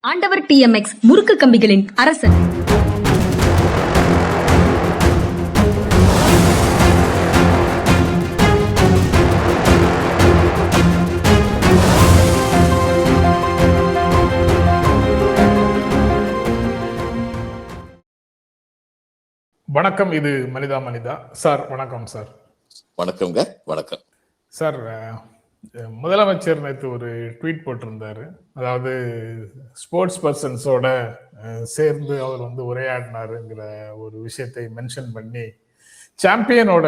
ஆண்டவர் TMX முறுக்கு கம்பிகளின் அரசன். வணக்கம். இது மனிதா மனிதா சார். வணக்கம் சார். வணக்கம்ங்க. வணக்கம் சார். முதலமைச்சர் நேற்று ஒரு ட்வீட் போட்டிருந்தாரு. அதாவது ஸ்போர்ட்ஸ் பர்சன்ஸோட சேர்ந்து அவர் உரையாடினாருங்கிற ஒரு விஷயத்தை மென்ஷன் பண்ணி, சாம்பியனோட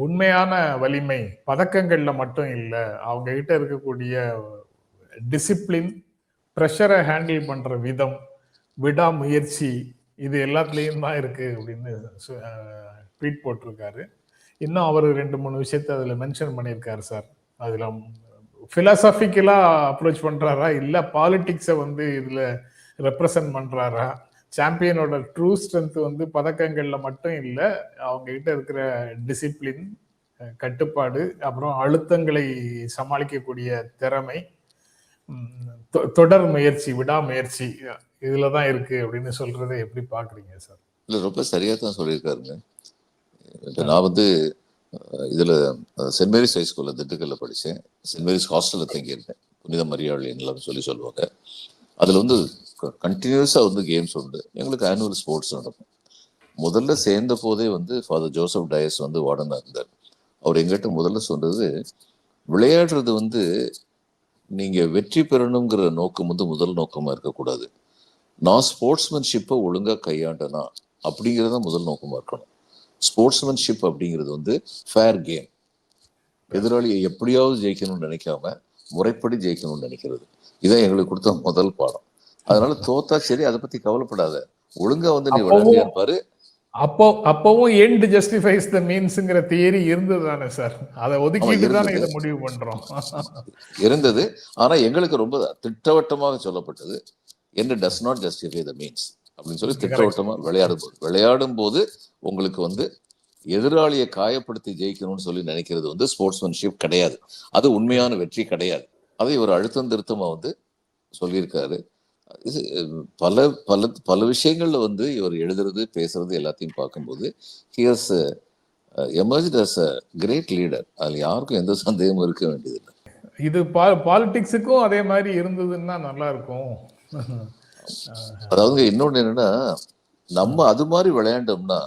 உண்மையான வலிமை பதக்கங்கள்ல மட்டும் இல்லை, அவங்க கிட்ட இருக்கக்கூடிய டிசிப்ளின், ப்ரெஷரை ஹேண்டில் பண்ற விதம், விடாமுயற்சி, இது எல்லாத்துலேயும் தான் இருக்கு அப்படின்னு ட்வீட் போட்டிருக்காரு. இன்னும் அவர் 2-3 விஷயத்தை அதில் மென்ஷன் பண்ணியிருக்காரு சார். அதில் ஃபிலாசபிக்கலாக அப்ரோச் பண்ணுறாரா, இல்லை பாலிட்டிக்ஸை இதில் ரெப்ரசன்ட் பண்ணுறாரா? சாம்பியனோட ட்ரூ ஸ்ட்ரென்த் பதக்கங்களில் மட்டும் இல்லை, அவங்க கிட்ட இருக்கிற டிசிப்ளின், கட்டுப்பாடு, அப்புறம் அழுத்தங்களை சமாளிக்கக்கூடிய திறமை, தொடர் முயற்சி, விடாமுயற்சி, இதுல தான் இருக்கு அப்படின்னு சொல்றதை எப்படி பாக்குறீங்க சார்? இல்ல, ரொம்ப சரியா தான் சொல்லியிருக்காருங்க. நான் இதுல சென்ட் மேரிஸ் ஹைஸ்கூல்ல திண்டுக்கல்ல படிச்சேன். சென்ட் மேரிஸ் ஹாஸ்டல்ல தங்கியிருந்தேன். புனித மரியாள் எல்லாம் சொல்லுவாங்க. அதுல கண்டினியூஸா கேம்ஸ் உண்டு. எங்களுக்கு ஆனுவல் ஸ்போர்ட்ஸ் நடக்கும். முதல்ல சேர்ந்த போதே ஃபாதர் ஜோசப் டயஸ் வார்டனா இருந்தார். அவர் எங்கிட்ட முதல்ல சொன்னது, விளையாடுறது நீங்க வெற்றி பெறணுங்கிற நோக்கம் முதல் நோக்கமா இருக்கக்கூடாது. நான் ஸ்போர்ட்ஸ்மேன்ஷிப்பை ஒழுங்கா கையாண்டனா அப்படிங்கிறத முதல் நோக்கமா இருக்கணும். ஸ்போர்ட்ஸ்மேன்ஷிப் அப்படிங்கிறது ஃபேர் கேம். எதிராளியை எப்படியாவது ஜெயிக்கணும்னு நினைக்காம முறைப்படி ஜெயிக்கணும்னு நினைக்கிறது. இதான் எங்களுக்கு கொடுத்த முதல் பாடம். அதனால தோத்தா சரி, அதை பத்தி கவலைப்படாத, ஒழுங்கா நீ விளையாண்டியா இருப்பாரு. அப்பவும் எண்ட் ஜஸ்டிஃபைஸ் தி மீன்ஸ்ங்கிற தியரி இருந்ததுதானே சார்? அதை ஒதுக்கிட்டு தானே இதை முடிவு பண்றோம். இருந்தது. ஆனா எங்களுக்கு ரொம்ப திட்டவட்டமாக சொல்லப்பட்டது, என்ன does not justify the means அப்படின்னு சொல்லி திட்டவட்டமா விளையாடும் போது உங்களுக்கு எதிராளியை காயப்படுத்தி ஜெயிக்கணும்னு சொல்லி நினைக்கிறது ஸ்போர்ட்ஸ்மேன்ஷிப் கிடையாது. அது உண்மையான வெற்றி கிடையாது. அதை ஒரு அழுத்தம் திருத்தமா சொல்லியிருக்காரு. இது பல பல பல விஷயங்கள்ல இவர் எழுதுறது, பேசுறது எல்லாத்தையும் பார்க்கும்போது he has emerged as a great leader. அதுல யாருக்கும் எந்த சந்தேகமும் இருக்க வேண்டியதில்லை. இது பாலிடிக்ஸுக்கும் அதே மாதிரி இருந்ததுன்னா நல்லா இருக்கும். அதாவது இன்னொன்னு என்னன்னா, நம்ம அது மாதிரி விளையாண்டோம்னா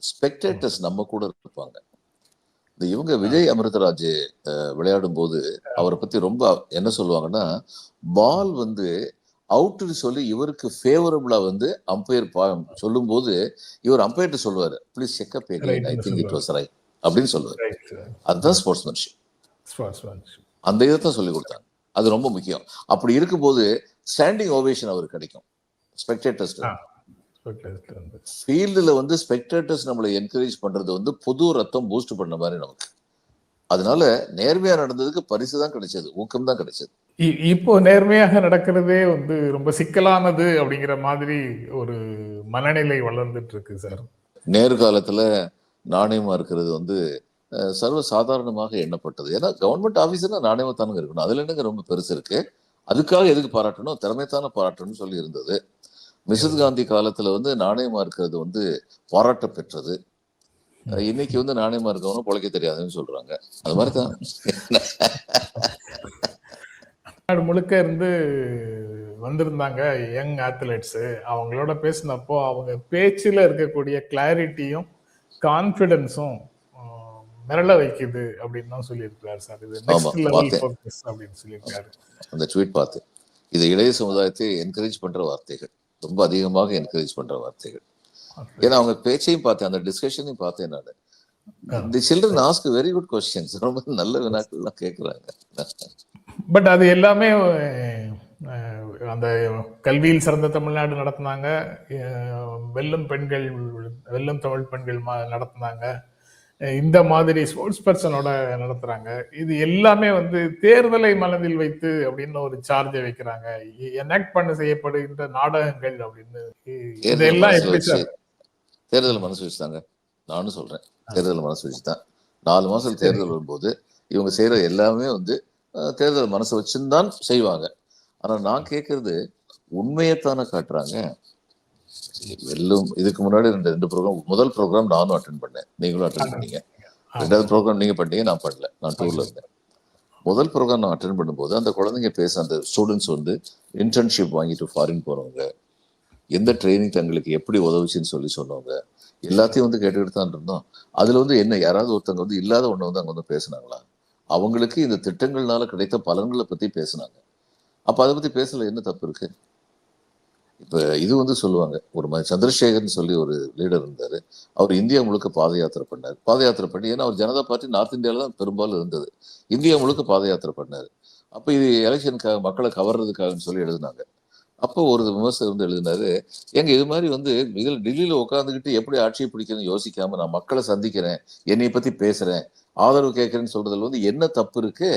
ஸ்பெக்டேட்டர்ஸ் நம்ம கூட இருப்பாங்க. இவங்க விஜய் அமிர்தராஜ் விளையாடும் போது அவரை பத்தி ரொம்ப என்ன சொல்லுவாங்கன்னா, பால் அவுட்னு சொல்லி இவருக்கு ஃபேவரபிளா அம்பையர் சொல்லும் போது இவர் அம்பையர்ட்ட சொல்லுவாரு, please check up again, I think it was right அப்படின்னு சொல்லுவாரு. அதுதான் ஸ்போர்ட்ஸ்மேன்ஷிப். அந்த இதைத்தான் சொல்லி கொடுத்தாங்க. அது ரொம்ப முக்கியம். அப்படி இருக்கும்போது ஸ்டாண்டிங் ஓவேஷன் அவருக்கு கிடைக்கும். ஸ்பெக்டேட்டர்ஸ் ஃபீல்டுல ஸ்பெக்டேட்டர்ஸ் நம்மளை என்கரேஜ் பண்றது புது ரத்தம் பூஸ்ட் பண்ண மாதிரி நமக்கு. அதனால நேர்மையா நடந்ததுக்கு பரிசு தான் கிடைச்சது, ஊக்கம் தான் கிடைச்சது. இப்போ நேர்மையாக நடக்கிறதே ரொம்ப சிக்கலானது அப்படிங்கிற மாதிரி ஒரு மனநிலை வளர்ந்துட்டு இருக்கு சார். நேர்காலத்துல நாணயமா இருக்கிறது சர்வ சாதாரணமாக எண்ணப்பட்டது. ஏன்னா கவர்மெண்ட் ஆபீஸ்னா நாணயமா தானுங்க இருக்கணும். அதுல என்னங்க ரொம்ப பெருசு இருக்கு? அதுக்காக எதுக்கு பாராட்டணும்? திறமைத்தான பாராட்டணும்னு சொல்லி இருந்தது. மிஸ்ஸஸ் காந்தி காலத்துல நாணயமா இருக்கிறது பாராட்ட பெற்றது. இன்னைக்கு நாணயமா இருக்கவனும் பொழைக்க தெரியாதுன்னு சொல்றாங்க. அது மாதிரிதான் நாடு முழுக்க இருந்து வந்திருந்தாங்க யங் அத்லெட்ஸ். அவங்களோட பேசினப்போ அவங்க பேச்சுல இருக்கக்கூடிய கிளாரிட்டியும் கான்பிடன்ஸும் மிரள வைக்குது அப்படின்னு தான் சொல்லியிருக்காரு சார். இது நெக்ஸ்ட் லெவல் ஃபோக்கஸ் அப்படின்னு சொல்லியிருக்காரு. அந்த ட்வீட் பார்த்து இது இளைய சமுதாயத்தை என்கரேஜ் பண்ற வார்த்தைகள், ரொம்ப அதிகமாக என்கரேஜ் பண்ற வார்த்தைகள். ஏன்னா அவங்க பேச்சையும் பார்த்தேன், அந்த டிஸ்கஷனையும் பார்த்தேன் நான். தி children ask very good questions. ரொம்ப நல்ல வினாக்கள்லாம் கேட்குறாங்க. பட் அது எல்லாமே அந்த கல்வியில் சிறந்த தமிழ்நாடு நடத்தினாங்க, வெல்லும் பெண்கள், வெல்லும் தமிழ் பெண்கள் நடத்தினாங்க, இந்த மாதிரி ஸ்போர்ட்ஸ் பர்சனோட நடத்துறாங்க. இது எல்லாமே தேர்தலை மனதில் வைத்து அப்படின்னு ஒரு சார்ஜை வைக்கிறாங்க. எனாக்ட் பண்ண செய்யப்படுகின்ற நாடகங்கள் அப்படின்னு. இதெல்லாம் எப்படி சார்? தேர்தல் மனசு வச்சுதாங்க. நானும் சொல்றேன், தேர்தல் மனசு வச்சுதான். 4 மாசம் தேர்தல் வரும்போது இவங்க செய்யற எல்லாமே தேர்தல் மனசு வச்சுதான் செய்வாங்க. ஆனா நான் கேட்கறது, உண்மையைத்தானே காட்டுறாங்க. வெல்லும் இதுக்கு முன்னாடி ரெண்டு ப்ரோக்ராம், முதல் ப்ரோக்ராம் நானும் அட்டன் பண்ணேன், நீங்களும் அட்டன் பண்ணீங்க. ரெண்டாவது ப்ரோக்ராம் நீங்க பண்ணீங்க, நான் பண்ணல, நான் டூர்ல இருந்தேன். முதல் ப்ரோக்ராம் நான் அட்டன் பண்ணும்போது அந்த குழந்தைங்க அந்த ஸ்டூடெண்ட்ஸ் வந்து இன்டர்ன்ஷிப் வாங்கிட்டு ஃபாரின் போறவங்க, எந்த ட்ரைனிங் தங்களுக்கு எப்படி உதவுச்சுன்னு சொன்னவங்க எல்லாத்தையும் வந்து கேட்டுக்கிட்டு தான் இருந்தோம். அதுல வந்து என்ன, யாராவது ஒருத்தவங்க வந்து இல்லாத ஒண்ணு வந்து அங்க வந்து பேசினாங்களா? அவங்களுக்கு இந்த திட்டங்கள்னால கிடைத்த பலன்களை பத்தி பேசினாங்க. அப்ப அதை பத்தி பேசல, என்ன தப்பு இருக்கு? இப்ப இது வந்து சொல்லுவாங்க, ஒரு சந்திரசேகர்னு சொல்லி ஒரு லீடர் இருந்தாரு. அவர் இந்தியா முழுக்க பாத யாத்திரை பண்ணார். பாத யாத்திரை பண்ணி, ஏன்னா அவர் ஜனதா பார்ட்டி நார்த் இந்தியாவில தான் பெரும்பாலும் இருந்தது, இந்தியா முழுக்க பாத யாத்திரை பண்ணாரு. அப்ப இது எலெக்ஷனுக்காக, மக்களை கவர்றதுக்காகன்னு சொல்லி எழுதினாங்க. அப்போ ஒரு விமர்சகர் வந்து எழுதினாரு, எங்க இது மாதிரி வந்து இதில் டெல்லியில உட்காந்துக்கிட்டு எப்படி ஆட்சியை பிடிக்கணும்னு யோசிக்காம நான் மக்களை சந்திக்கிறேன், என்னை பத்தி பேசுறேன், ஆதரவு கேட்கிறேன்னு சொல்றதுல வந்து என்ன தப்பு இருக்கு?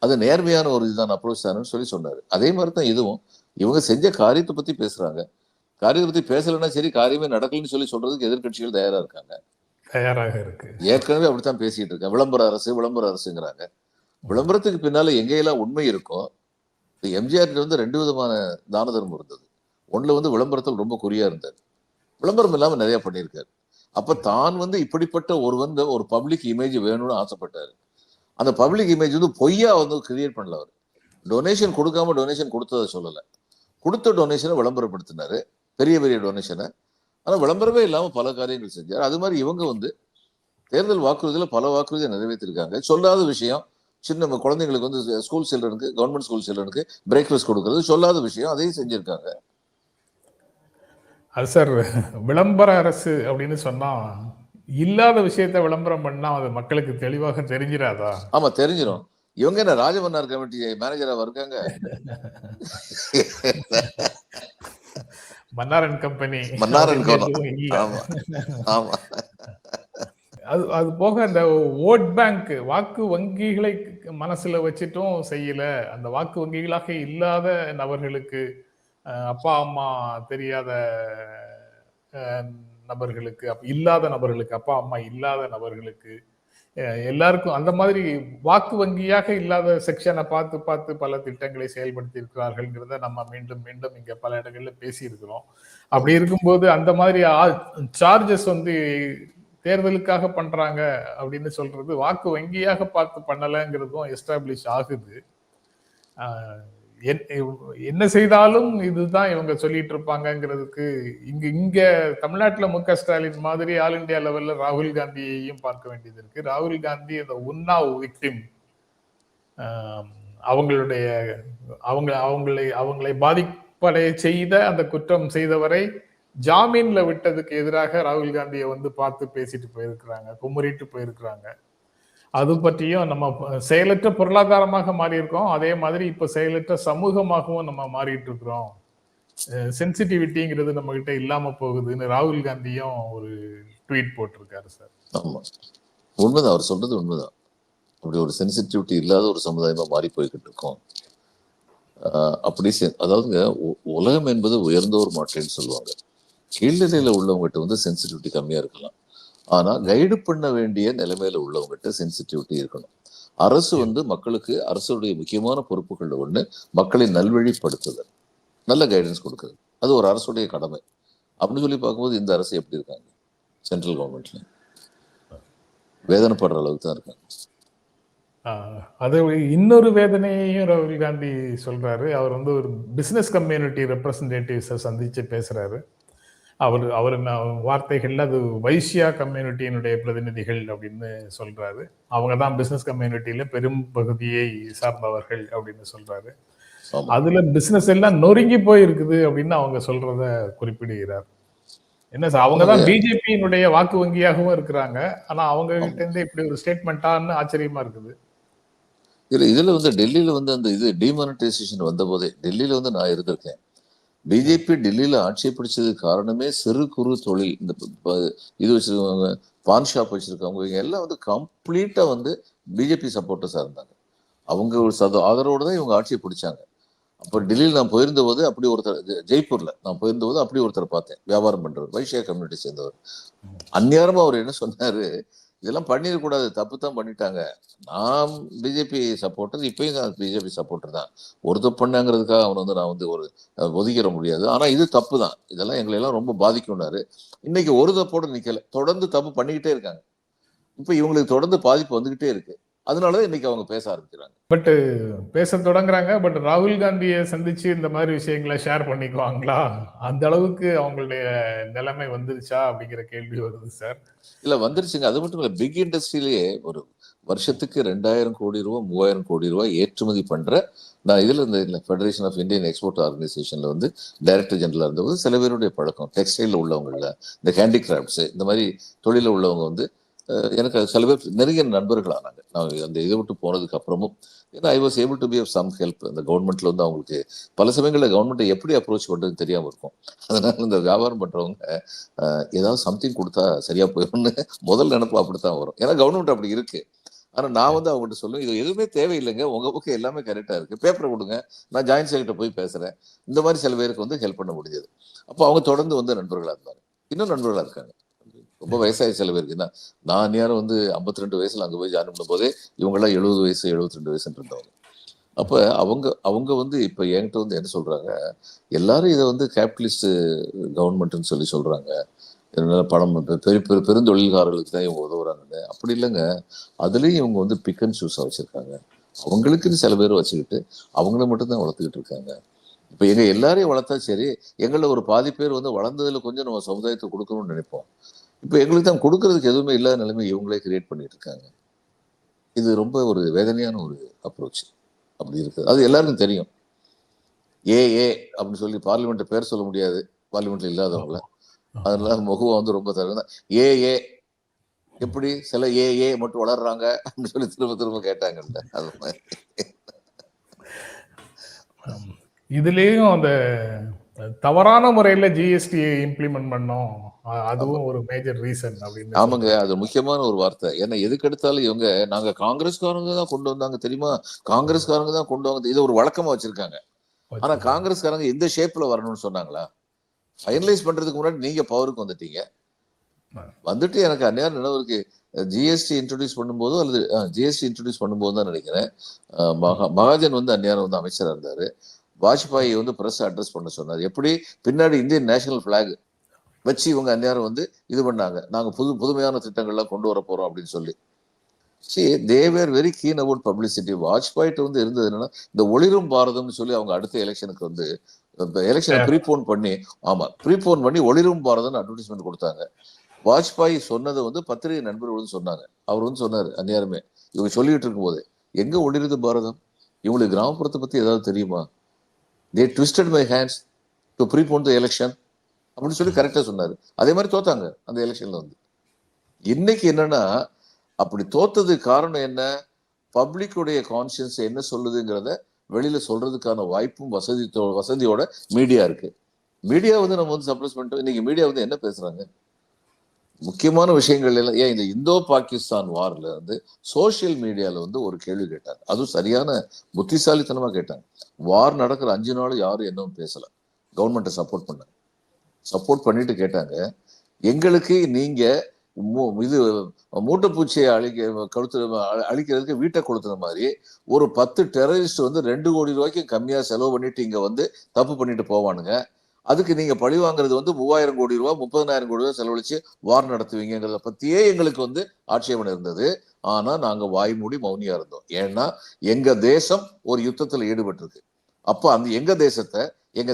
அது நேர்மையான ஒரு இதுதான், அப்ரோச் தானு சொன்னாரு. அதே மாதிரி தான் இதுவும், இவங்க செஞ்ச காரியத்தை பத்தி பேசுறாங்க. காரியத்தை பத்தி பேசலைன்னா சரி, காரியமே நடக்கலன்னு சொல்றதுக்கு எதிர்கட்சிகள் தயாரா இருக்காங்க, தயாராக இருக்கு. ஏற்கனவே அப்படித்தான் பேசிட்டு இருக்காங்க. விளம்பர அரசுங்கிறாங்க. விளம்பரத்துக்கு பின்னால எங்கெல்லாம் உண்மை இருக்கும்? எம்ஜிஆர் வந்து ரெண்டு விதமான தான தர்மம் இருந்தது. ஒண்ணுல வந்து விளம்பரத்தில் ரொம்ப குறியா இருந்தார், விளம்பரம் இல்லாம நிறைய பண்ணியிருக்காரு. அப்ப தான் வந்து இப்படிப்பட்ட ஒரு பப்ளிக் இமேஜ் வேணும்னு ஆசைப்பட்டாரு. அந்த பப்ளிக் இமேஜ் வந்து பொய்யா வந்து கிரியேட் பண்ணல. அவர் டொனேஷன் கொடுக்காம டொனேஷன் கொடுத்ததை சொல்லல, கொடுத்த டொனேஷனை விளம்பரப்படுத்தினாரு, பெரிய பெரிய டொனேஷனை. ஆனா விளம்பரமே இல்லாம பல காரியங்கள் செஞ்சார். அது மாதிரி இவங்க வந்து தேர்தல் வாக்குறுதியில பல வாக்குறுதியை நிறைவேற்றிருக்காங்க. சொல்லாத விஷயம், சின்ன குழந்தைங்களுக்கு வந்து ஸ்கூல் சில்ட்ரனுக்கு, கவர்மெண்ட் ஸ்கூல் சில்ட்ரனுக்கு பிரேக்ஃபாஸ்ட் கொடுக்கறது சொல்லாத விஷயம், அதையும் செஞ்சிருக்காங்க. அது சார், விளம்பர அரசு அப்படின்னு சொன்னா இல்லாத விஷயத்த விளம்பரம் பண்ணா அது மக்களுக்கு தெளிவாக தெரிஞ்சிடாதா? ஆமா, தெரிஞ்சிடும். இவங்க என்ன ராஜமன்னார் கமிட்டி மேனேஜரா இருக்காங்க? மன்னாரன் கம்பெனி, அது போக அந்த ஓட் பேங்க், வாக்கு வங்கிகளை மனசுல வச்சுட்டும் செய்யல. அந்த வாக்கு வங்கிகளாக இல்லாத நபர்களுக்கு, அப்பா அம்மா தெரியாத நபர்களுக்கு, இல்லாத நபர்களுக்கு, அப்பா அம்மா இல்லாத நபர்களுக்கு, எல்லாருக்கும் அந்த மாதிரி வாக்கு வங்கியாக இல்லாத செக்ஷனை பார்த்து பார்த்து பல திட்டங்களை செயல்படுத்தி இருக்கிறார்கள்ங்கிறத நம்ம மீண்டும் மீண்டும் இங்க பல இடங்கள்ல பேசி இருக்கிறோம். அப்படி இருக்கும்போது அந்த மாதிரி சார்ஜஸ் வந்து தேர்தலுக்காக பண்றாங்க அப்படின்னு சொல்றது வாக்கு வங்கியாக பார்த்து பண்ணலைங்கிறதும் எஸ்டாப்ளிஷ் ஆகுது. என்ன செய்தாலும் இதுதான் இவங்க சொல்லிட்டு இருப்பாங்கிறதுக்கு இங்க தமிழ்நாட்டுல மு க ஸ்டாலின் மாதிரி ஆல் இண்டியா லெவல்ல ராகுல் காந்தியையும் பார்க்க வேண்டியது இருக்கு. ராகுல் காந்தி அந்த உன்னாவ் விக்டிம், அவங்களுடைய அவங்களை பாதிப்படைய செய்த அந்த குற்றம் செய்தவரை ஜாமீன்ல விட்டதுக்கு எதிராக ராகுல் காந்தியை வந்து பார்த்து பேசிட்டு போயிருக்கிறாங்க, குமுறிட்டு போயிருக்கிறாங்க. அது பற்றியும் நம்ம செயலற்ற பொருளாதாரமாக மாறி இருக்கோம், அதே மாதிரி இப்ப செயலற்ற சமூகமாகவும் நம்ம மாறிட்டு இருக்கிறோம். சென்சிட்டிவிட்டிங்கிறது நம்ம கிட்ட இல்லாம போகுதுன்னு ராகுல் காந்தியும் ஒரு ட்வீட் போட்டிருக்காரு சார். ஆமா, உண்மைதான், அவர் சொல்றது உண்மைதான். அப்படி ஒரு சென்சிட்டிவிட்டி இல்லாத ஒரு சமுதாயமா மாறி போய்கிட்டு இருக்கோம். அப்படி அதாவதுங்க, உலகம் என்பது உயர்ந்தோர் மாற்றேன்னு சொல்லுவாங்க. கீழ்நிலையில உள்ளவங்ககிட்ட வந்து சென்சிட்டிவிட்டி கம்மியா இருக்கலாம், ஆனா கைடு பண்ண வேண்டிய நிலைமையில உள்ளவங்ககிட்ட சென்சிட்டிவிட்டி இருக்கணும். அரசு வந்து மக்களுக்கு, அரசுடைய முக்கியமான பொறுப்புகள் ஒண்ணு மக்களை நல்வழிப்படுத்துதல், நல்ல கைடன்ஸ் கொடுக்குறது, அது ஒரு அரசுடைய கடமை. அப்படின்னு சொல்லி பார்க்கும்போது இந்த அரசு எப்படி இருக்காங்க? சென்ட்ரல் கவர்மெண்ட்ல வேதனைப்படுற அளவுக்கு தான் இருக்காங்க. அது இன்னொரு வேதனையையும் ராகுல் காந்தி சொல்றாரு. அவர் வந்து ஒரு பிசினஸ் கம்யூனிட்டி ரெப்ரசன்டேட்டிவ்ஸை சந்திச்சு பேசுறாரு. அவர் வார்த்தைகள்ல அது வைசியா கம்யூனிட்டியினுடைய பிரதிநிதிகள் அப்படின்னு சொல்றாரு. அவங்க தான் பிசினஸ் கம்யூனிட்டியில பெரும் பகுதியை சார்ந்தவர்கள் அப்படின்னு சொல்றாரு. அதுல பிசினஸ் எல்லாம் நொறுங்கி போய் இருக்குது அப்படின்னு அவங்க சொல்றத குறிப்பிடுகிறார். என்ன சார், அவங்கதான் பிஜேபியினுடைய வாக்கு வங்கியாகவும் இருக்கிறாங்க, ஆனா அவங்க கிட்ட இருந்து இப்படி ஒரு ஸ்டேட்மெண்டான்னு ஆச்சரியமா இருக்குது. இதுல வந்து டெல்லியில வந்து அந்த இது டிமானிட்டைசேஷன் வந்த போதே டெல்லியில வந்து நான் இருந்திருக்கேன். பிஜேபி டெல்லியில ஆட்சியை பிடிச்சதுக்கு காரணமே சிறு குறு தொழில், இந்த இது வச்சிருக்கவங்க, பான் ஷாப் வச்சிருக்கவங்க, இவங்க எல்லாம் வந்து கம்ப்ளீட்டா வந்து பிஜேபி சப்போர்ட்டர்ஸா இருந்தாங்க. அவங்க ஒரு ஆதரவோடு தான் இவங்க ஆட்சியை பிடிச்சாங்க. அப்போ டெல்லியில் நான் போயிருந்த போது அப்படி ஒருத்தர், ஜெய்ப்பூர்ல நான் போயிருந்த போது அப்படி ஒருத்தர் பார்த்தேன், வியாபாரம் பண்றவர், வைசியா கம்யூனிட்டி சேர்ந்தவர். அந்நேரமா அவர் என்ன சொன்னாரு, இதெல்லாம் பண்ணிடக்கூடாது, தப்பு தான் பண்ணிட்டாங்க. நான் பிஜேபி சப்போர்ட்டர், இப்பயும் நான் பிஜேபி சப்போர்ட்டர் தான். ஒரு தப்பு பண்ணாங்கிறதுக்காக அவனை வந்து நான் வந்து ஒரு ஒதுக்கிட முடியாது. ஆனா இது தப்பு தான், இதெல்லாம் எங்களை எல்லாம் ரொம்ப பாதிக்கும்னாரு. இன்னைக்கு ஒரு தப்போடு நிக்கல, தொடர்ந்து தப்பு பண்ணிக்கிட்டே இருக்காங்க. இப்ப இவங்களுக்கு தொடர்ந்து பாதிப்பு வந்துகிட்டே இருக்கு. அதனாலதான் இன்னைக்கு அவங்க பேச ஆரம்பிக்கிறாங்க. பட் பேச தொடங்குறாங்க. பட் ராகுல் காந்தியை சந்திச்சு இந்த மாதிரி விஷயங்களை ஷேர் பண்ணிக்குவாங்களா? அந்த அளவுக்கு அவங்களுடைய நிலைமை வந்துருச்சா அப்படிங்கிற கேள்வி வருது சார். இல்ல வந்துருச்சுங்க. அது மட்டும் இல்ல, பிக் இண்டஸ்ட்ரியிலேயே ஒரு வருஷத்துக்கு 2000 கோடி ரூபாய் 3000 கோடி ரூபாய் ஏற்றுமதி பண்ற, நான் இதுல இந்த ஃபெடரேஷன் ஆஃப் இந்தியன் எக்ஸ்போர்ட் ஆர்கனைசேஷன்ல வந்து டைரக்டர் ஜெனரலா இருந்தபோது சில பேருடைய பழக்கம், டெக்ஸ்டைல உள்ளவங்கல, இந்த ஹேண்டிகிராஃப்ட்ஸ், இந்த மாதிரி தொழில உள்ளவங்க வந்து எனக்கு சில பேர் நெருங்கிய நண்பர்கள் ஆனாங்க. நான் அந்த இதை விட்டு போனதுக்கு அப்புறமும், ஏன்னா I was able to be of some help. அந்த கவர்மெண்ட்ல வந்து அவங்களுக்கு பல சமயங்களில் கவர்மெண்ட்டை எப்படி அப்ரோச் பண்றதுன்னு தெரியாம இருக்கும். அதனால இந்த வியாபாரம் பண்றவங்க ஏதாவது சம்திங் கொடுத்தா சரியா போயிடும்னு முதல் நினைப்பு அப்படித்தான் வரும். ஏன்னா கவர்மெண்ட் அப்படி இருக்கு. ஆனா நான் வந்து அவங்ககிட்ட சொல்லுவேன், இது எதுவுமே தேவையில்லைங்க, உங்க பக்கம் எல்லாமே கரெக்டா இருக்கு, பேப்பரை கொடுங்க, நான் ஜாயின்ட் செக்ரட்டரி போய் பேசுறேன். இந்த மாதிரி சில பேருக்கு வந்து ஹெல்ப் பண்ண முடிஞ்சது. அப்போ அவங்க தொடர்ந்து வந்து நண்பர்களா இருந்தாங்க, இன்னும் நண்பர்களா இருக்காங்க. ரொம்ப வயசாகி சில பேருக்கு. என்ன, நான் யாரும் வந்து 52 வயசுல அங்க போய் ஜாயின் பண்ணும் போதே இவங்கெல்லாம் 70 வயசு 72 வயசுன்னு இருந்தவங்க. அப்ப அவங்க அவங்க வந்து இப்ப என்கிட்ட வந்து என்ன சொல்றாங்க, எல்லாரும் இதை வந்து கேபிட்டலிஸ்ட் கவர்மெண்ட்னு சொல்லி சொல்றாங்க, பணம் பெரிய பெருந்தொழில்காரர்களுக்கு தான் இவங்க உதவுறாங்கன்னு. அப்படி இல்லைங்க, அதுலயும் இவங்க வந்து பிக் அண்ட் சூஸா வச்சிருக்காங்க. அவங்களுக்குன்னு சில பேர் வச்சுக்கிட்டு அவங்கள மட்டும்தான் வளர்த்துக்கிட்டு இருக்காங்க. இப்ப எங்க எல்லாரையும் வளர்த்தா சரி, எங்களை ஒரு பாதி பேர் வந்து வளர்ந்ததுல கொஞ்சம் நம்ம சமுதாயத்தை கொடுக்கணும்னு நினைப்போம். இப்ப எங்களுக்கு தான் கொடுக்கறதுக்கு எதுவுமே இல்லாத நிலைமை இவங்களே கிரியேட் பண்ணிட்டு இருக்காங்க. இது ரொம்ப ஒரு வேதனையான ஒரு அப்ரோச். அப்படி இருக்கு, அது எல்லாருக்கும் தெரியும். ஏ அப்படின்னு சொல்லி பார்லிமெண்ட் பேர் சொல்ல முடியாது, பார்லிமெண்ட்ல இல்லாதவங்கள. அதனால முகம் வந்து ரொம்ப தருதான். ஏ எப்படி சில ஏ மட்டும் வளர்றாங்க அப்படின்னு சொல்லி திரும்ப திரும்ப கேட்டாங்கல்ல, அது மாதிரி. இதுலயும் அந்த தவறான முறையில ஜிஎஸ்டி இம்ப்ளிமெண்ட் பண்ணோம், அதுவும் ஒரு மேஜர் ரீசன் அப்படின்னு. ஆமாங்க, அது முக்கியமான ஒரு வார்த்தை. ஏன்னா எதுக்கு எடுத்தாலும் இவங்க, நாங்க காங்கிரஸ்காரங்க தான் கொண்டு வந்தாங்க தெரியுமா, காங்கிரஸ்காரங்க தான் கொண்டு வந்து இதை ஒரு வழக்கமா வச்சிருக்காங்க. ஆனா காங்கிரஸ்காரங்க இந்த ஷேப்ல வரணும்னு சொன்னாங்களா? ஃபைனலைஸ் பண்றதுக்கு முன்னாடி நீங்க பவருக்கு வந்துட்டீங்க. வந்துட்டு எனக்கு அந்நேரம் நினைவுக்கு ஜிஎஸ்டி இன்ட்ரோடியூஸ் பண்ணும்போதோ அல்லது ஜிஎஸ்டி இன்ட்ரோடியூஸ் பண்ணும்போது தான் நினைக்கிறேன், மகாஜன் வந்து அந்நேரம் வந்து அமைச்சராக இருந்தாரு. வாஜ்பாய் வந்து பிரஸ் அட்ரஸ் பண்ண சொன்னார். எப்படி பின்னாடி இந்தியன் நேஷனல் பிளாக் வச்சு இவங்க அந்நேரம் வந்து இது பண்ணாங்க, நாங்க புதுமையான திட்டங்கள்லாம் கொண்டு வர போறோம் அப்படின்னு சொல்லி. தே were very keen about publicity. வாஜ்பாய்ட்டு வந்து இருந்தது என்னன்னா, இந்த ஒளிரும் பாரதம்னு சொல்லி அவங்க அடுத்த எலெக்ஷனுக்கு வந்து எலெக்ஷனை ப்ரீபோன் பண்ணி, ஆமா ப்ரீபோன் பண்ணி ஒளிரும் பாரதம்னு அட்வர்டைஸ்மெண்ட் கொடுத்தாங்க. வாஜ்பாய் சொன்னதை வந்து பத்திரிகை நண்பர்கள் சொன்னாங்க. அவர் வந்து சொன்னாரு அந்நேரமே, இவங்க சொல்லிட்டு இருக்கும் போது, எங்க ஒளிருது பாரதம், இவங்களுக்கு கிராமப்புறத்தை பத்தி ஏதாவது தெரியுமா, they twisted my hands to prepone the election அப்படின்னு சொல்லி கரெக்டா சொன்னாரு. அதே மாதிரி தோத்தாங்க அந்த எலெக்ஷன்ல வந்து. இன்னைக்கு என்னன்னா, அப்படி தோத்ததுக்கு காரணம் என்ன, பப்ளிக்குடைய கான்சியன்ஸ் என்ன சொல்லுதுங்கிறத வெளியில சொல்றதுக்கான வாய்ப்பும் வசதியோட மீடியா இருக்கு. மீடியா வந்து நம்ம வந்து சப்ரஸ் பண்ணிட்டோம். இன்னைக்கு மீடியா வந்து என்ன பேசுறாங்க, முக்கியமான விஷயங்கள் எல்லாம். ஏன் இந்த இந்தோ பாகிஸ்தான் வார்ல வந்து சோசியல் மீடியால வந்து ஒரு கேள்வி கேட்டாங்க, அதுவும் சரியான புத்திசாலித்தனமா கேட்டாங்க. வார் நடக்கிற 5 நாள் யாரும் என்னவும் பேசல, கவர்மெண்ட்டை சப்போர்ட் பண்ணிட்டு கேட்டாங்க, எங்களுக்கு நீங்க இது மூட்டைப்பூச்சியை அழிக்கிறதுக்கு வீட்டை கொளுத்துற மாதிரி ஒரு 10 டெரரிஸ்ட் வந்து 2 கோடி ரூபாய்க்கு கம்மியா செலவு பண்ணிட்டு இங்க வந்து தப்பு பண்ணிட்டு போவானுங்க, அதுக்கு நீங்க பழி வாங்குறது வந்து 3000 கோடி ரூபாய் 30,000 கோடி ரூபாய் செலவழிச்சு வார் நடத்துவீங்கிறத பத்தியே எங்களுக்கு வந்து ஆட்சேபனை இருந்தது. ஆனா நாங்க வாய் மூடி மௌனியா இருந்தோம். ஏன்னா எங்க தேசம் ஒரு யுத்தத்துல ஈடுபட்டு இருக்கு. அப்ப அந்த எங்க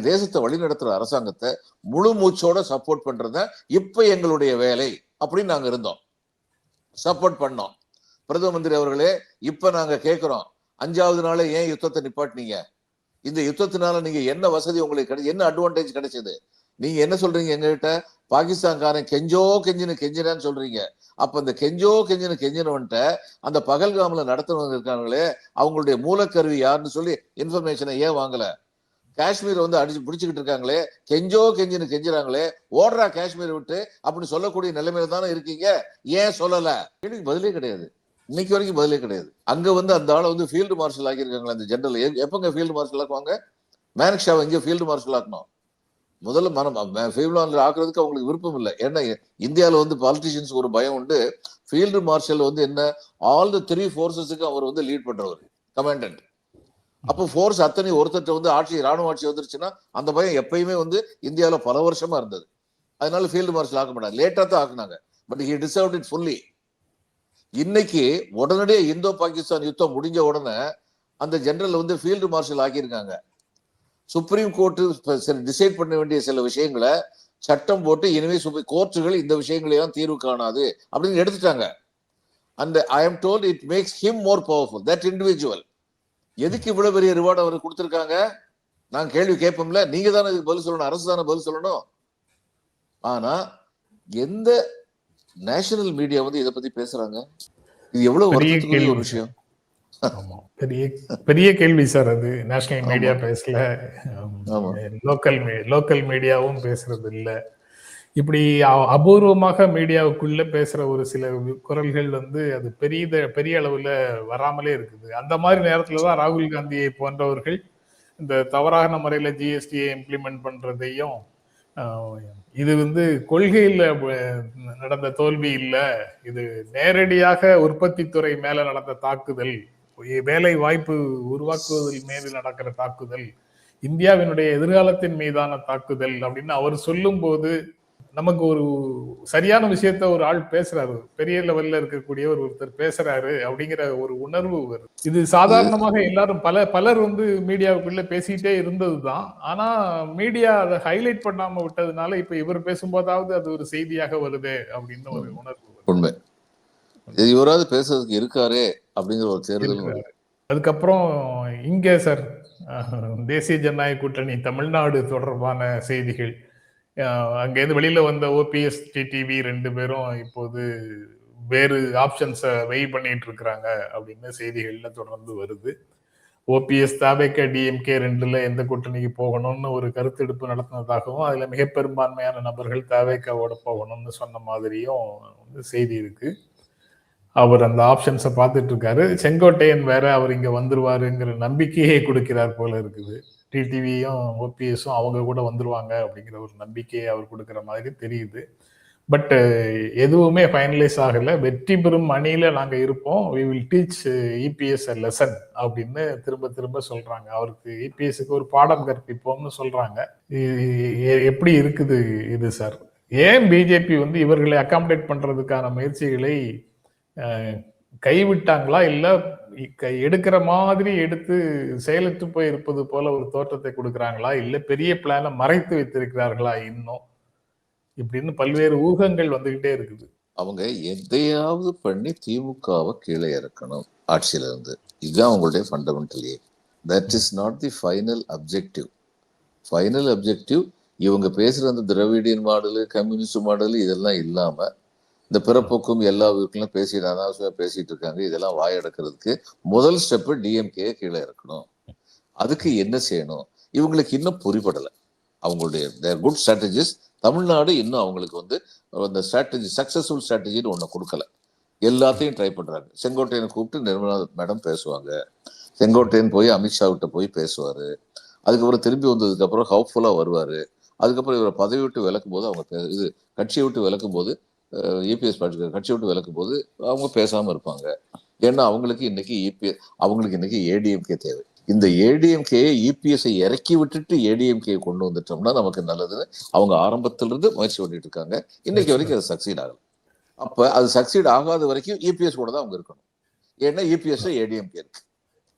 தேசத்தை வழிநடத்துற அரசாங்கத்தை முழு மூச்சோட சப்போர்ட் பண்றத இப்ப எங்களுடைய வேலை அப்படின்னு நாங்க இருந்தோம், சப்போர்ட் பண்ணோம். பிரதம மந்திரி அவர்களே, இப்ப நாங்க கேட்கிறோம், 5வது நாளே ஏன் யுத்தத்தை நிப்பாட்டினீங்க, இந்த யுத்தத்தினால நீங்க என்ன வசதி உங்களுக்கு என்ன அட்வான்டேஜ் கிடைச்சது, நீங்க என்ன சொல்றீங்க எங்ககிட்ட, பாகிஸ்தான்காரன் கெஞ்சினான்னு சொல்றீங்க. அப்ப இந்த கெஞ்சினவன்ட்ட அந்த பகல்காம்ல நடத்துறவங்க இருக்காங்களே, அவங்களுடைய மூலக்கருவி யாருன்னு சொல்லி இன்ஃபர்மேஷனை ஏன் வாங்கல? காஷ்மீர் வந்து அடிச்சு பிடிச்சுக்கிட்டு இருக்காங்களே, கெஞ்சுறாங்களே, ஓடுறா காஷ்மீர் விட்டு அப்படின்னு சொல்லக்கூடிய நிலைமையில தானே இருக்கீங்க, ஏன் சொல்லல? எனக்கு பதிலே கிடையாது, இன்னைக்கு வரைக்கும் பதிலே கிடையாது. அங்க வந்து அந்த ஆளை வந்து ஃபீல்டு மார்ஷல் ஆக்கியிருக்காங்களா அந்த ஜெனரல்? எப்பங்க ஃபீல்டு மார்ஷல் ஆக்குவாங்க? மேனக்ஷாவை இங்க ஃபீல்டு மார்ஷல் ஆக்கணும். முதல்ல ஃபீல்டு மார்ஷல் ஆக்குறதுக்கு அவங்களுக்கு விருப்பம் இல்லை. ஏன்னா இந்தியாவில் வந்து பாலிட்டிஷியன்ஸ் ஒரு பயம் உண்டு. ஃபீல்டு மார்ஷல் வந்து என்ன, ஆல் த 3 ஃபோர்ஸஸுக்கு அவர் வந்து லீட் பண்றவர், கமாண்டன்ட். அப்போ ஃபோர்ஸ் அத்தனை ஒருத்தர் வந்து ராணுவ ஆட்சி வந்துருச்சுன்னா அந்த பயம் எப்பயுமே வந்து இந்தியாவில் பல வருஷமா இருந்தது. அதனால ஃபீல்டு மார்ஷல் ஆக்க மாட்டாங்க, லேட்டா தான் ஆக்குனாங்க. But he deserved it fully. இன்னைக்கு உடனடியே இந்தோ பாகிஸ்தான் யுத்தம் முடிஞ்ச உடனே அந்த ஜெனரல் வந்து ஃபீல்டு மார்ஷல் ஆக்கியிருக்காங்க. சுப்ரீம் கோர்ட்டு டிசைட் பண்ண வேண்டிய சில விஷயங்களை சட்டம் போட்டு இனிமே கோர்ட்டுகள் இந்த விஷயங்களையும் தீர்வு காணாது அப்படின்னு எடுத்துட்டாங்க. And I am told it makes him more powerful, that individual. எதுக்கு இவ்வளவு பெரிய ரிவார்டு அவர் கொடுத்திருக்காங்க? நான் கேள்வி கேட்போம்ல, நீங்க தானே இதுக்கு பதில் சொல்லணும், அரசு தானே பதில் சொல்லணும். ஆனா எந்த நேஷனல் மீடியா வந்து இதை பத்தி பேசுறாங்க? இது எவ்வளவு வருத்தத்துக்குரிய ஒரு விஷயம். பெரிய பெரிய கேள்வி சார். அது நேஷனல் மீடியா பேசல, லோக்கல் மீடியாவும் பேசுறது இல்லை. இப்படி அபூர்வமாக மீடியாவுக்குள்ள பேசுற ஒரு சில குரல்கள் வந்து அது பெரிய அளவுல வராமலே இருக்குது. அந்த மாதிரி நேரத்துலதான் ராகுல் காந்தியை போன்றவர்கள் இந்த தவறான முறையில ஜிஎஸ்டியை இம்ப்ளிமெண்ட் பண்றதையும், இது வந்து கொள்கையில நடந்த தோல்வி இல்ல, இது நேரடியாக உற்பத்தி துறை மேல நடந்த தாக்குதல், வேலை வாய்ப்பு உருவாக்குவதில் மீது நடக்கிற தாக்குதல், இந்தியாவினுடைய எதிர்காலத்தின் மீதான தாக்குதல் அப்படின்னு அவர் சொல்லும் போது நமக்கு ஒரு சரியான விஷயத்த ஒரு ஆள் பேசுறாரு, பெரிய லெவல்ல இருக்கக்கூடிய ஒருத்தர் பேசுறாரு அப்படிங்கிற ஒரு உணர்வு வருது. இது சாதாரணமாக எல்லாரும் பலர் வந்து மீடியாவுக்குள்ள பேசிட்டே இருந்ததுதான். ஆனா மீடியா அதை ஹைலைட் பண்ணாம விட்டதுனால இப்ப இவர் பேசும்போதாவது அது ஒரு செய்தியாக வருது அப்படின்னு ஒரு உணர்வு. உண்மை, இவராது பேசுறதுக்கு இருக்காரே அப்படிங்கிற ஒரு தேர்தல். அதுக்கப்புறம் இங்க சார் தேசிய ஜனநாயக கூட்டணி தமிழ்நாடு தொடர்பான செய்திகள், அங்கேருந்து வெளியில வந்த ஓபிஎஸ் டிடிவி 2 பேரும் இப்போது வேறு ஆப்ஷன்ஸை வெய் பண்ணிட்டு இருக்கிறாங்க அப்படின்னு செய்திகள்ல தொடர்ந்து வருது. ஓபிஎஸ் தாவேக டிஎம்கே 2ல எந்த கூட்டணிக்கு போகணும்னு ஒரு கருத்தெடுப்பு நடத்தினதாகவும் அதுல மிக பெரும்பான்மையான நபர்கள் தாவேகாவோட போகணும்னு சொன்ன மாதிரியும் செய்தி இருக்கு. அவர் அந்த ஆப்ஷன்ஸை பார்த்துட்டு இருக்காரு. செங்கோட்டையன் வேற அவர் இங்க வந்துருவாருங்கிற நம்பிக்கையை கொடுக்கிறார் போல இருக்குது. டிடிவியும் ஓபிஎஸும் அவங்க கூட வந்துருவாங்க அப்படிங்கிற ஒரு நம்பிக்கையை அவர் கொடுக்குற மாதிரி தெரியுது. பட் எதுவுமே ஃபைனலைஸ் ஆகல. வெற்றி பெறும் அணியில நாங்க இருப்போம், we will teach EPS a lesson அப்படின்னு திரும்ப சொல்றாங்க. அவருக்கு EPSக்கு ஒரு பாடம் கற்பிப்போம்னு சொல்றாங்க. எப்படி இருக்குது இது சார்? ஏன் பிஜேபி வந்து இவர்களை அகாமடேட் பண்றதுக்கான முயற்சிகளை கைவிட்டாங்களா, இல்ல எடுக்கிற மாதிரி எடுத்து செயலற்று போய் இருப்பது போல ஒரு தோற்றத்தை கொடுக்கிறாங்களா, இல்ல பெரிய பிளான மறைத்து வைத்திருக்கிறார்களா இன்னும், இப்படின்னு பல்வேறு ஊகங்கள் வந்துகிட்டே இருக்குது. அவங்க எதையாவது பண்ணி திமுகவை கீழே இறக்கணும் ஆட்சியில இருந்து. இதுதான் அவங்களுடைய fundamental aim. That is not the final objective. Final objective இவங்க பேசுற அந்த திராவிடியன் மாடலு, கம்யூனிஸ்ட் மாடலு இதெல்லாம் இல்லாம இந்த பிறப்போக்கும் எல்லா ஊருக்கும் பேசிட்டு இருக்காங்க. இதெல்லாம் வாயடக்கிறதுக்கு முதல் ஸ்டெப்பு டிஎம்கே கீழே இறக்கணும். அதுக்கு என்ன செய்யணும் இவங்களுக்கு இன்னும் புரிபடலை. அவங்களுடைய குட் ஸ்ட்ராட்டஜிஸ் தமிழ்நாடு இன்னும் அவங்களுக்கு வந்து அந்த ஸ்ட்ராட்டஜி, சக்சஸ்ஃபுல் ஸ்ட்ராட்டஜின்னு ஒன்று கொடுக்கல. எல்லாத்தையும் ட்ரை பண்றாங்க. செங்கோட்டையனை கூப்பிட்டு நிர்மலா மேடம் பேசுவாங்க, செங்கோட்டையன் போய் அமித்ஷா கிட்ட போய் பேசுவாரு, அதுக்கப்புறம் திரும்பி வந்ததுக்கு அப்புறம் ஹவுப்ஃபுல்லா வருவாரு. அதுக்கப்புறம் இவரை பதவி விட்டு விலக்கும் போது அவங்க கட்சியை விட்டு விலக்கும் போது இபிஎஸ் கட்சி விட்டு விலக்கும் போது அவங்க பேசாம இருப்பாங்க. ஏன்னா அவங்களுக்கு இன்னைக்கு ஏடிஎம்கே தேவை. இந்த ஏடிஎம்கே இபிஎஸ்ஐ இறக்கி விட்டுட்டு ஏடிஎம்கே கொண்டு வந்துட்டோம்னா நமக்கு நல்லதுன்னு அவங்க ஆரம்பத்திலிருந்து முயற்சி பண்ணிட்டு இருக்காங்க. இன்னைக்கு வரைக்கும் அது சக்சீட் ஆகல. அப்ப அது சக்சீட் ஆகாத வரைக்கும் இபிஎஸ் கூட தான் அவங்க இருக்கணும். ஏன்னா இபிஎஸ் ஏடிஎம்கே இருக்கு,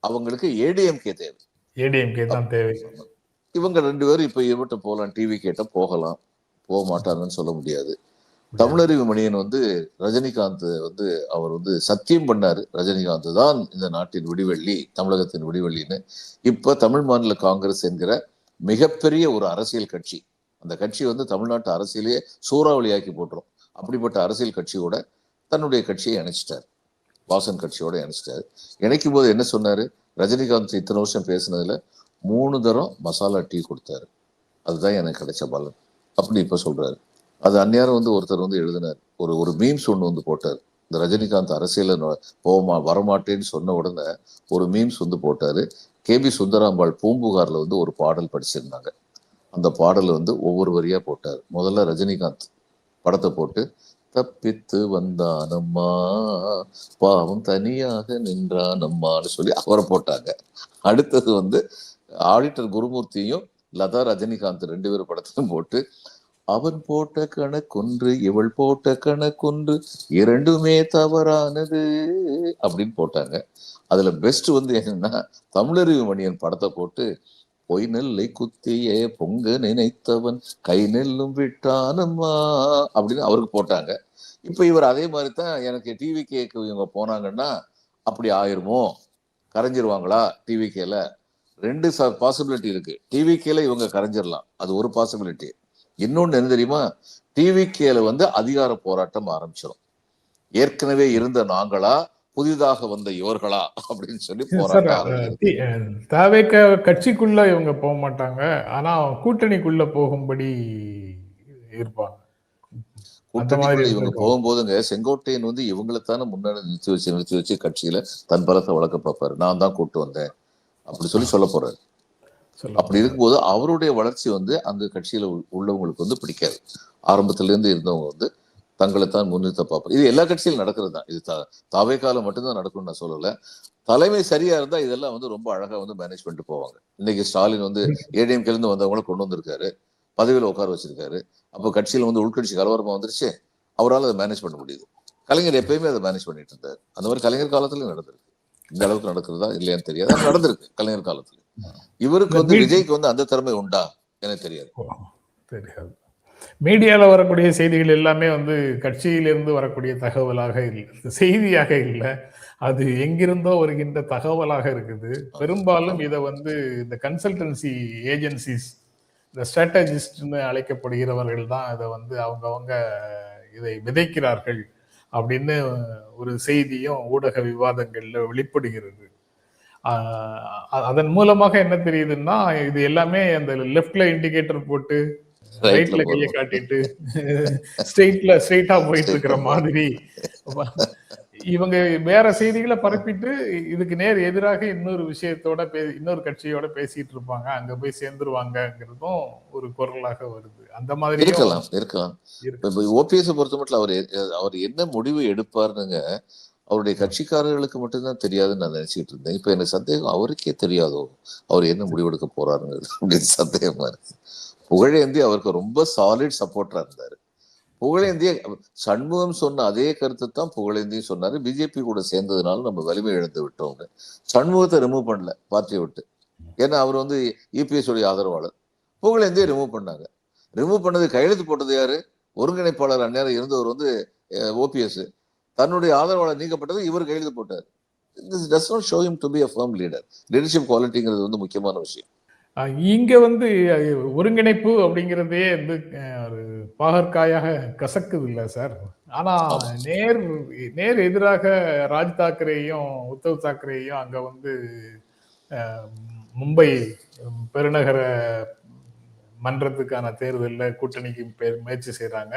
அவங்களுக்கு ஏடிஎம்கே தேவை. ஏடிஎம்கே தான் தேவை. இவங்க 2 பேரும் இப்ப இவட்ட போகலாம், டிவி கேட்ட போகலாம், போக மாட்டாங்கன்னு சொல்ல முடியாது. தமிழறிவு மணியன் வந்து ரஜினிகாந்த் வந்து அவர் வந்து சத்தியம் பண்ணாரு, ரஜினிகாந்த் தான் இந்த நாட்டின் விடிவெள்ளி, தமிழகத்தின் விடிவெள்ளின்னு. இப்ப தமிழ் மாநில காங்கிரஸ் என்கிற மிகப்பெரிய ஒரு அரசியல் கட்சி, அந்த கட்சி வந்து தமிழ்நாட்டு அரசியலையே சூறாவளியாக்கி போட்டுரும். அப்படிப்பட்ட அரசியல் கட்சியோட தன்னுடைய கட்சியை இணைச்சிட்டாரு, வாசன் கட்சியோட இணைச்சிட்டாரு. இணைக்கும் போது என்ன சொன்னாரு, ரஜினிகாந்த் இத்தனை வருஷம் பேசினதுல 3 தரம் மசாலா டீ கொடுத்தாரு, அதுதான் எனக்கு கிடைச்ச பலன் அப்படி இப்ப சொல்றாரு. அது அந்நேரம் வந்து ஒருத்தர் வந்து எழுதினார், ஒரு மீம்ஸ் ஒன்று வந்து போட்டார். இந்த ரஜினிகாந்த் அரசியல வரமாட்டேன்னு சொன்ன உடனே ஒரு மீம்ஸ் வந்து போட்டாரு. கேபி சுந்தராம்பாள் பூம்புகார்ல வந்து ஒரு பாடல் படிச்சிருந்தாங்க. அந்த பாடல் வந்து ஒவ்வொரு வரியா போட்டார். முதல்ல ரஜினிகாந்த் படத்தை போட்டு, தப்பித்து வந்தானம்மா பாவம் தனியாக நின்றானம்மான்னு சொல்லி அவரை போட்டாங்க. அடுத்தது வந்து ஆடிட்டர் குருமூர்த்தியும் லதா ரஜினிகாந்த் 2 பேரும் படத்திலும் போட்டு, அவன் போட்ட கணக்கொன்று இவள் போட்ட கணக்கொன்று இரண்டுமே தவறானது அப்படின்னு போட்டாங்க. அதுல பெஸ்ட் வந்து என்னன்னா, தமிழறிவு மணியன் படத்தை போட்டு, பொய் நெல்லை குத்தியே பொங்க நினைத்தவன் கை நெல்லும் விட்டானம்மா அப்படின்னு அவருக்கு போட்டாங்க. இப்ப இவர் அதே மாதிரி தான் எனக்கு டிவி கேக்கு இவங்க போனாங்கன்னா அப்படி ஆயிருமோ, கரைஞ்சிருவாங்களா டிவி கேல? 2 பாசிபிலிட்டி இருக்கு. டிவி கேல இவங்க கரைஞ்சிடலாம், அது ஒரு பாசிபிலிட்டி. இன்னொன்னு என்ன தெரியுமா, டிவி கேல வந்து அதிகார போராட்டம் ஆரம்பிச்சிடும். ஏற்கனவே இருந்த நாங்களா புதிதாக வந்த இவர்களா அப்படின்னு சொல்லி சார், போராட்டம் ஆரம்பிச்சிருக்கு. தாவேக கட்சிக்குள்ள இவங்க போக மாட்டாங்க, ஆனா கூட்டணிக்குள்ள போகும்படி இருப்பாங்க. அந்த மாதிரி கூட்டணிக்குள்ள இவங்க இருந்திருக்கும். போகும்போதுங்க, செங்கோட்டையன் வந்து இவங்களைத்தானே முன்னாடி நிறுத்தி வச்சு கட்சியில தன் பலத்தை வளர்க்க பார்ப்பாரு. நான் தான் கூட்டு வந்தேன் அப்படி சொல்ல போறாரு. அப்படி இருக்கும்போது அவருடைய வளர்ச்சி வந்து அந்த கட்சியில உள்ளவங்களுக்கு வந்து பிடிக்காது. ஆரம்பத்துல இருந்து இருந்தவங்க வந்து தங்களைத்தான் முன்னிறுத்த பார்ப்பாரு. இது எல்லா கட்சியிலும் நடக்கிறது தான். இது தாவேக்கால மட்டும்தான் நடக்கும்னு நான் சொல்லல. தலைமை சரியா இருந்தா இதெல்லாம் வந்து ரொம்ப அழகா வந்து மேனேஜ் பண்ணிட்டு போவாங்க. இன்னைக்கு ஸ்டாலின் வந்து ஏடிஎம்கே இருந்து வந்தவங்களை கொண்டு வந்திருக்காரு, பதவியில உட்கார வச்சிருக்காரு. அப்போ கட்சியில வந்து உள்கட்சி கலவரமா வந்துருச்சு, அவரால் அதை மேனேஜ் பண்ண முடியுது. கலைஞர் எப்பயுமே அதை மேனேஜ் பண்ணிட்டு இருந்தாரு. அந்த மாதிரி கலைஞர் காலத்துலயும் நடந்திருக்கு. இந்த அளவுக்கு நடக்கிறதா இல்லையான்னு தெரியாது, அது நடந்திருக்கு கலைஞர் காலத்துல. இவருக்கு வந்து விஜய்க்கு வந்து அந்த திறமை உண்டா எனக்கு தெரியாது. தெரியாது. மீடியால வரக்கூடிய செய்திகள் எல்லாமே வந்து கட்சியிலிருந்து வரக்கூடிய தகவலாக இல்லை, செய்தியாக இல்லை, அது எங்கிருந்தோ வருகின்ற தகவலாக இருக்குது. பெரும்பாலும் இதை வந்து இந்த கன்சல்டன்சி ஏஜென்சிஸ், இந்த ஸ்ட்ராட்டஜிஸ்ட்னு அழைக்கப்படுகிறவர்கள் தான் இதை வந்து அவங்கவங்க இதை விதைக்கிறார்கள் அப்படின்னு ஒரு செய்தியும் ஊடக விவாதங்கள்ல வெளிப்படுகிறது. அதன் மூலமாக என்ன தெரியுதுன்னா, இது எல்லாமே அந்த லெஃப்ட்ல இண்டிகேட்டர் போட்டு ரைட்ல கையை காட்டிட்டு ஸ்ட்ரெயிட்டா போயிட்டு இருக்கிற மாதிரி இவங்க வேற செய்திகளை பரப்பிட்டு இதுக்கு நேர் எதிராக இன்னொரு விஷயத்தோட இன்னொரு கட்சியோட பேசிட்டு இருப்பாங்க, அங்க போய் சேர்ந்துருவாங்கிறதும் ஒரு குரலாக வருது. அந்த மாதிரி இருக்கலாம். ஓபிஎஸ் பொறுத்த மட்டும் அவர் என்ன முடிவு எடுப்பாருங்க அவருடைய கட்சிக்காரர்களுக்கு மட்டும்தான் தெரியாதுன்னு நான் நினைச்சிட்டு இருந்தேன். இப்ப எனக்கு சந்தேகம் அவருக்கே தெரியாதோ அவர் என்ன முடிவெடுக்க போறாருங்கிறது அப்படின்னு சந்தேகமா இருக்கு. புகழேந்தி அவருக்கு ரொம்ப சாலிட் சப்போர்ட்டரா இருந்தாரு. புகழேந்திய சண்முகம் சொன்ன அதே கருத்து தான் புகழேந்தியும் சொன்னாரு. பிஜேபி கூட சேர்ந்ததுனால நம்ம வலிமை இழந்து விட்டோம். சண்முகத்தை ரிமூவ் பண்ணல பார்ட்டியை விட்டு, ஏன்னா அவர் வந்து இபிஎஸ் உடைய ஆதரவாளர். புகழேந்தியை ரிமூவ் பண்ணாங்க. ரிமூவ் பண்ணது கையெழுத்து போட்டது யாரு? ஒருங்கிணைப்பாளர் அந்நேரம் இருந்தவர் வந்து ஓபிஎஸ். தன்னுடைய ஆதரவாளர் நீக்கப்பட்டது இவர் கையெழுத்து போட்டார். This does not show him to be a firm leader. Leadership குவாலிட்டிங்கிறது வந்து முக்கியமான விஷயம். இங்க வந்து ஒருங்கிணைப்பு அப்படிங்கிறதே வந்து ஒரு பாகற்காயாக கசக்குது இல்ல சார். ஆனா நேர் எதிராக ராஜ் தாக்கரேயும் உத்தவ் தாக்கரேயும் அங்க வந்து மும்பை பெருநகர மன்றத்துக்கான தேர்தலில் கூட்டணிக்கு முயற்சி செய்யறாங்க,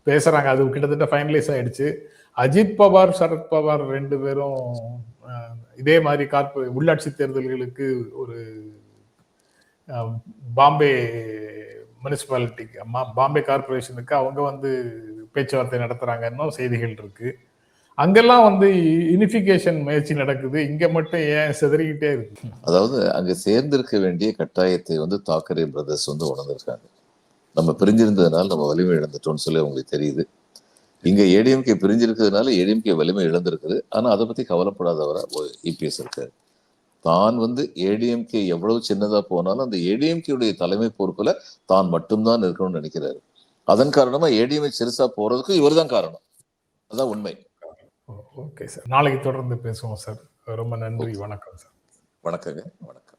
பேசுறாங்க. அது கிட்டத்தட்ட ஃபைனலைஸ் ஆயிடுச்சு. அஜித் பவார் சரத் பவார் 2 பேரும் இதே மாதிரி உள்ளாட்சி தேர்தல்களுக்கு ஒரு பாம்பே முனிசிபாலிட்டிக்கு பாம்பே கார்பரேஷனுக்கு அவங்க வந்து பேச்சுவார்த்தை நடத்துறாங்கன்னு செய்திகள் இருக்கு. அங்கெல்லாம் வந்து யூனிஃபிகேஷன் முயற்சி நடக்குது, இங்க மட்டும் ஏன் சிதறிக்கிட்டே இருக்கு? அதாவது அங்க சேர்ந்திருக்க வேண்டிய கட்டாயத்தை வந்து தாக்கரே பிரதர்ஸ் வந்து உணர்ந்திருக்காங்க. நம்ம பிரிஞ்சிருந்ததுனால நம்ம வலிமை இழந்துட்டோம்னு சொல்லி அவங்களுக்கு தெரியுது. இங்க ஏடிஎம்கே பிரிஞ்சிருக்கிறதுனால ஏடிஎம்கே வலிமை இழந்திருக்குது. ஆனா அதை பத்தி கவலைப்படாதவரா இபிஎஸ் இருக்காரு. தான் வந்து ஏடிஎம்கே எவ்வளவு சின்னதா போனாலும் அந்த ஏடிஎம்கே உடைய தலைமை பொறுப்புல தான் மட்டும்தான் இருக்கணும்னு நினைக்கிறாரு. அதன் காரணமா ஏடிஎம்கே சிறுசா போறதுக்கு இவர் தான் காரணம். அதான் உண்மை. ஓகே சார், நாளைக்கு தொடர்ந்து பேசுவோம் சார். ரொம்ப நன்றி. வணக்கம் சார். வணக்கங்க. வணக்கம்.